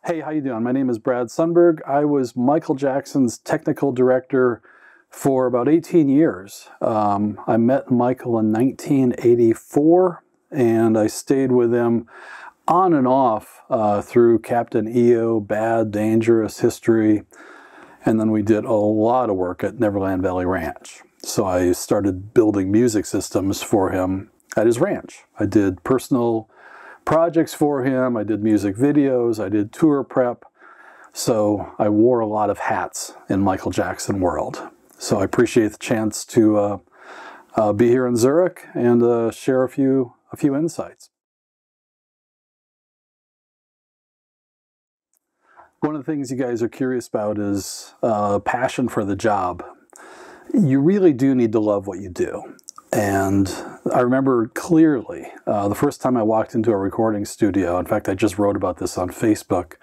Hey, how you doing? My name is Brad Sundberg. I was Michael Jackson's technical director for about 18 years. I met Michael in 1984, and I stayed with him on and off through Captain EO, Bad, Dangerous, History, and then we did a lot of work at Neverland Valley Ranch. So I started building music systems for him at his ranch. I did personal projects for him, I did music videos, I did tour prep. So I wore a lot of hats in Michael Jackson world. So I appreciate the chance to be here in Zurich and share a few insights. One of the things you guys are curious about is passion for the job. You really do need to love what you do. And I remember clearly the first time I walked into a recording studio. In fact, I just wrote about this on Facebook.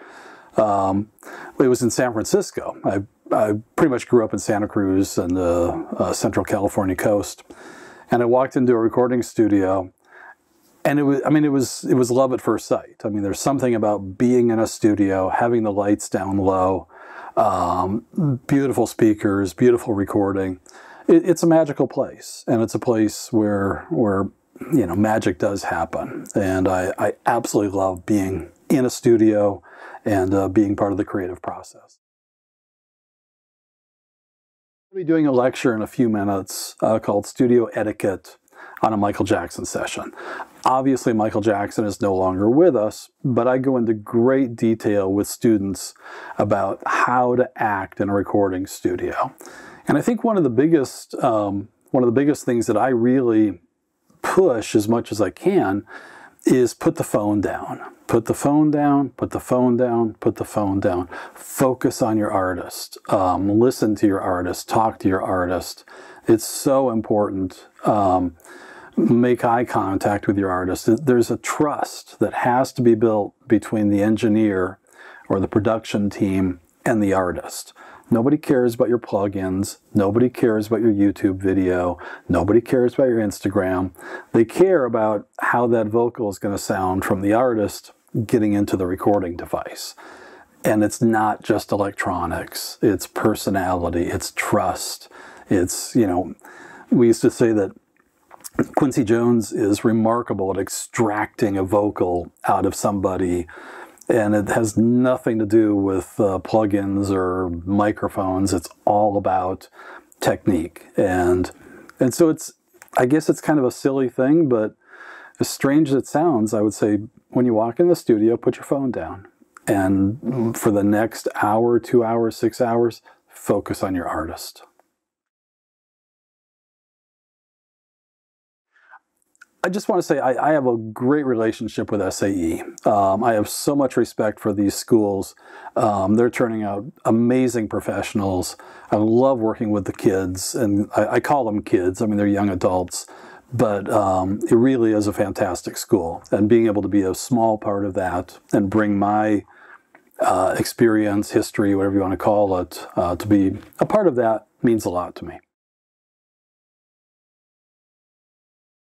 It was in San Francisco. I pretty much grew up in Santa Cruz and the Central California coast. And I walked into a recording studio, and it was love at first sight. I mean, there's something about being in a studio, having the lights down low, beautiful speakers, beautiful recording. It's a magical place, and it's a place where magic does happen. And I absolutely love being in a studio and being part of the creative process. I'll be doing a lecture in a few minutes called Studio Etiquette on a Michael Jackson session. Obviously, Michael Jackson is no longer with us, but I go into great detail with students about how to act in a recording studio. And I think one of the biggest things that I really push as much as I can is put the phone down. Put the phone down, put the phone down, put the phone down. Focus on your artist. Listen to your artist. Talk to your artist. It's so important. Make eye contact with your artist. There's a trust that has to be built between the engineer or the production team and the artist. Nobody cares about your plugins. Nobody cares about your YouTube video. Nobody cares about your Instagram. They care about how that vocal is going to sound from the artist getting into the recording device. And it's not just electronics. It's personality. It's trust. It's, we used to say that Quincy Jones is remarkable at extracting a vocal out of somebody, and it has nothing to do with plugins or microphones. It's all about technique. And so I guess it's kind of a silly thing, but as strange as it sounds, I would say when you walk in the studio, put your phone down. And for the next hour, 2 hours, 6 hours, focus on your artist. I just want to say I have a great relationship with SAE. I have so much respect for these schools. They're turning out amazing professionals. I love working with the kids, and I call them kids. I mean, they're young adults, but it really is a fantastic school. And being able to be a small part of that and bring my experience, history, whatever you want to call it, to be a part of that means a lot to me.